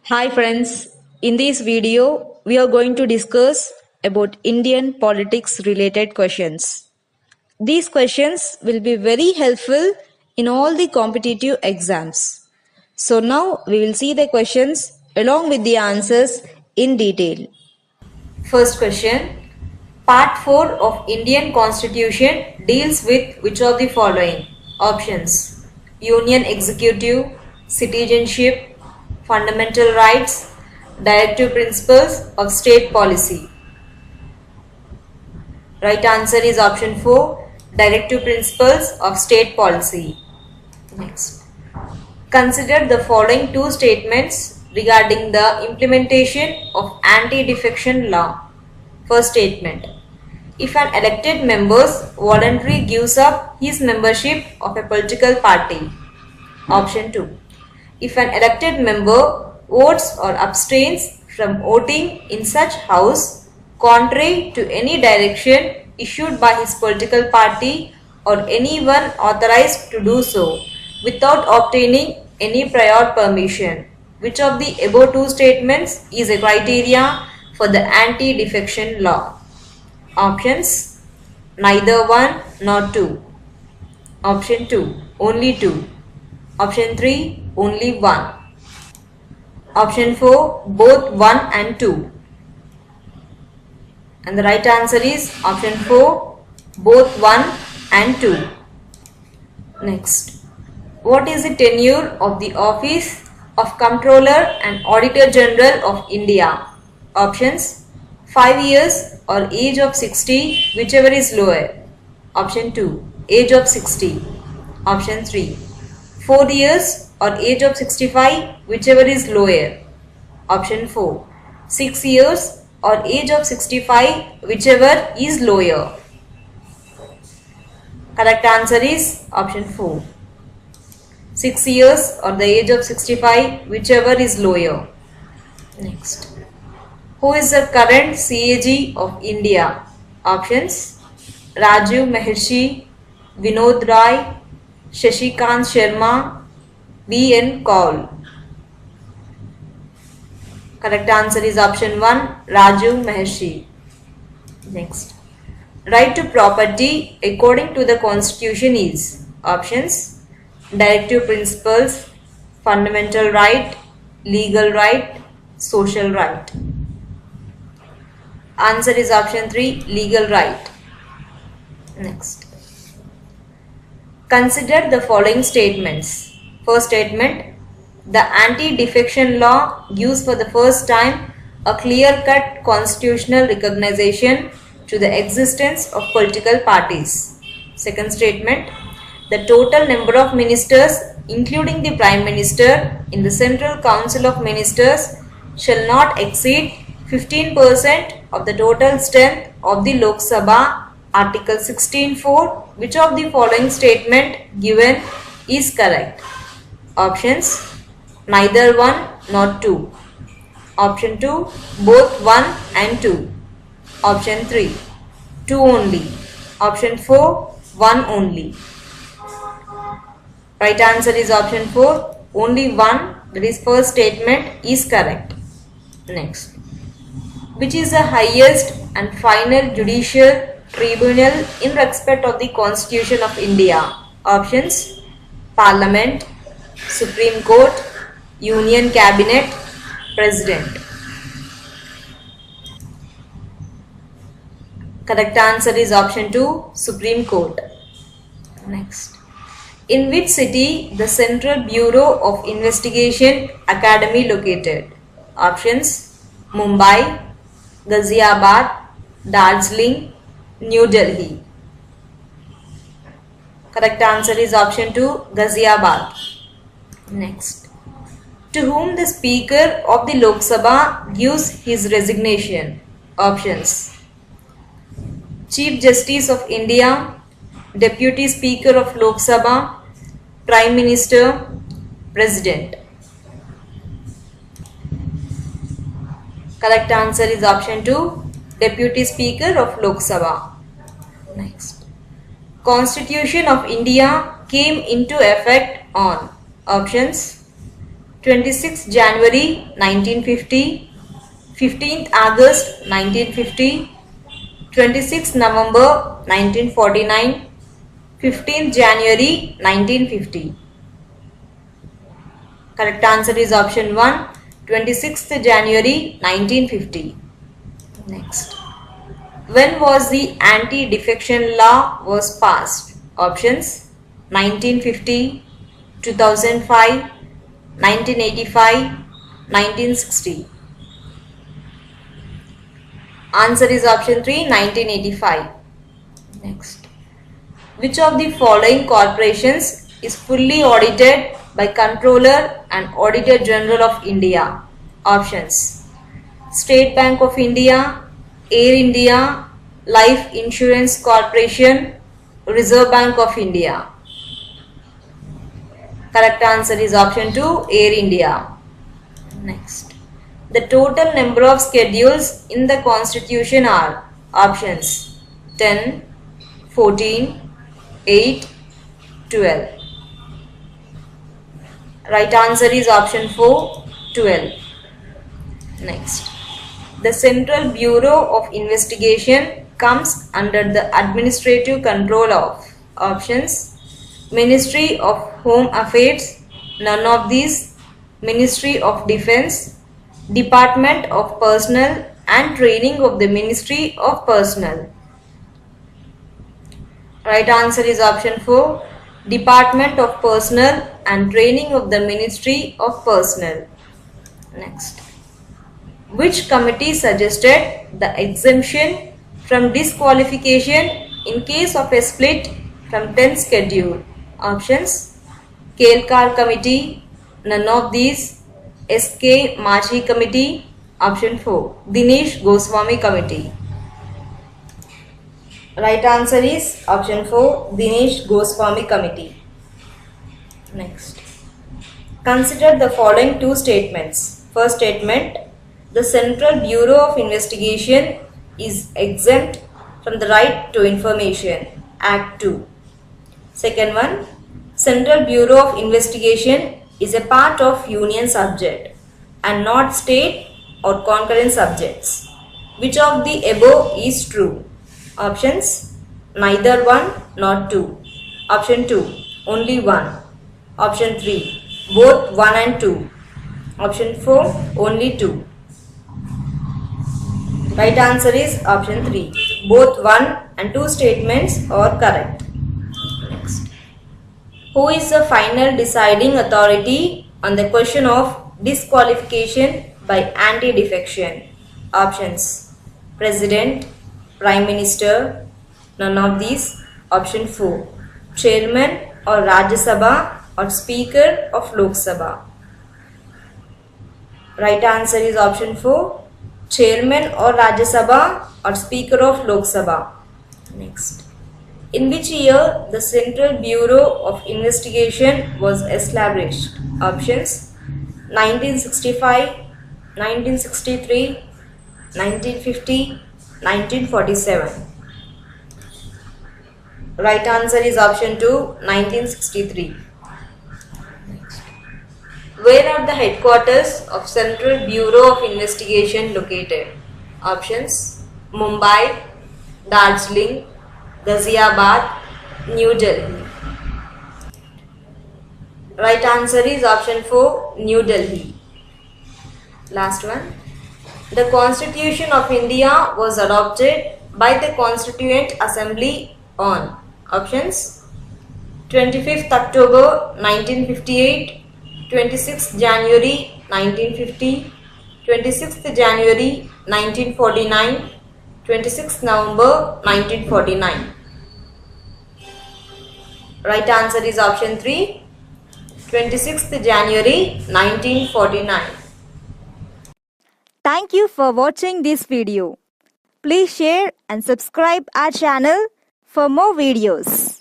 Hi friends, in this video we are going to discuss about Indian politics related questions. These questions will be very helpful in all the competitive exams. So now we will see the questions along with the answers in detail. First question. Part 4 of Indian Constitution deals with which of the following? Options: Union Executive, Citizenship, Fundamental Rights, Directive Principles of State Policy. Right answer is option 4, Directive Principles of State Policy. Next. Consider the following two statements regarding the implementation of anti-defection law. First statement. If an elected member voluntarily gives up his membership of a political party. Option 2. If an elected member votes or abstains from voting in such house contrary to any direction issued by his political party or anyone authorized to do so without obtaining any prior permission. Which of the above two statements is a criteria for the anti-defection law? Options: neither one nor two. Option 2, only 2. Option 3, only 1. Option 4, both 1 and 2. And the right answer is option 4, both 1 and 2. Next. What is the tenure of the office of Comptroller and Auditor General of India? Options: 5 years or age of 60, whichever is lower. Option 2, age of 60. Option 3, 4 years or age of 65, whichever is lower. Option 4, 6 years or age of 65, whichever is lower. Correct answer is option 4. 6 years or the age of 65, whichever is lower. Next. Who is the current CAG of India? Options: Rajiv Maharshi, Vinod Rai, Shashikant Sharma, B.N. Kaul. Correct answer is option 1, Rajiv Maharshi. Next. Right to property according to the constitution is: options: directive principles, fundamental right, legal right, social right. Answer is option 3, legal right. Next. Consider the following statements. First statement. The anti-defection law gives for the first time a clear-cut constitutional recognition to the existence of political parties. Second statement. The total number of ministers, including the Prime Minister, in the Central Council of Ministers shall not exceed 15% of the total strength of the Lok Sabha. Article 16(4). Which of the following statement given is correct? Options: neither one nor two. Option 2, both 1 and 2. Option 3, 2 only. Option 4, 1 only. Right answer is option 4, only 1, that is first statement is correct. Next. Which is the highest and final judicial tribunal in respect of the Constitution of India? Options: Parliament, Supreme Court, Union Cabinet, President. Correct answer is option 2, Supreme Court. Next. In which city the Central Bureau of Investigation Academy located? Options: Mumbai, Ghaziabad, Darjeeling, New Delhi. Correct answer is option 2, Ghaziabad. Next. To whom the Speaker of the Lok Sabha gives his resignation? Options: Chief Justice of India, Deputy Speaker of Lok Sabha, Prime Minister, President. Correct answer is option 2, Deputy Speaker of Lok Sabha. Next. Constitution of India came into effect on: options: 26th January 1950, 15th August 1950, 26th November 1949, 15th January 1950. Correct answer is option 1, 26th January 1950. Next. When was the anti-defection law was passed? Options 1950, 2005, 1985, 1960. Answer is option 3, 1985. Next. Which of the following corporations is fully audited by Controller and Auditor General of India? Options: State Bank of India, Air India, Life Insurance Corporation, Reserve Bank of India. Correct answer is option 2, Air India. Next. The total number of schedules in the Constitution are options 10, 14, 8, 12. Right answer is option 4, 12. Next. The Central Bureau of Investigation comes under the administrative control of options: Ministry of Home Affairs, none of these; Ministry of Defense, Department of Personnel and Training of the Ministry of Personnel. Right answer is option 4, Department of Personnel and Training of the Ministry of Personnel. Next. Which committee suggested the exemption from disqualification in case of a split from 10th schedule? Options: Kelkar Committee, none of these; S.K. Machi Committee. Option 4, Dinesh Goswami Committee. Right answer is option 4, Dinesh Goswami Committee. Next. Consider the following two statements. First statement: the Central Bureau of Investigation is exempt from the Right to Information, Act 2. Second one: Central Bureau of Investigation is a part of union subject and not state or concurrent subjects. Which of the above is true? Options: neither one nor two. Option 2, only one. Option 3, both 1 and 2. Option 4, only 2. Right answer is option 3. Both 1 and 2 statements are correct. Next. Who is the final deciding authority on the question of disqualification by anti-defection? Options: President, Prime Minister, none of these. Option 4, Chairman or Rajya Sabha or Speaker of Lok Sabha. Right answer is option 4, Chairman or Rajya Sabha or Speaker of Lok Sabha. Next. In which year the Central Bureau of Investigation was established? Options: 1965, 1963, 1950, 1947. Right answer is option 2, 1963. Next. Where are the headquarters of Central Bureau of Investigation located? Options: Mumbai, Darjeeling, Ghaziabad, New Delhi. Right answer is option 4, New Delhi. Last one. The Constitution of India was adopted by the Constituent Assembly on options: 25th October 1958, 26th January 1950, 26th January 1949, 26th November 1949. Right answer is option 3, 26th January 1949. Thank you for watching this video. Please share and subscribe our channel for more videos.